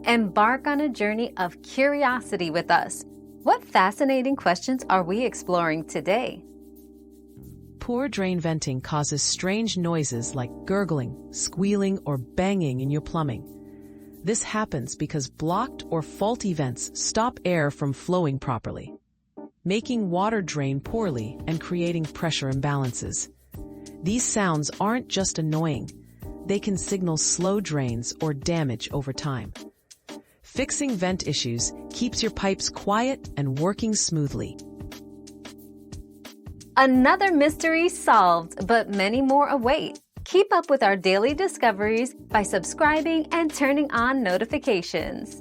Embark on a journey of curiosity with us. What fascinating questions are we exploring today? Poor drain venting causes strange noises like gurgling, squealing, or banging in your plumbing. This happens because blocked or faulty vents stop air from flowing properly, making water drain poorly and creating pressure imbalances. These sounds aren't just annoying, they can signal slow drains or damage over time. Fixing vent issues keeps your pipes quiet and working smoothly. Another mystery solved, but many more await. Keep up with our daily discoveries by subscribing and turning on notifications.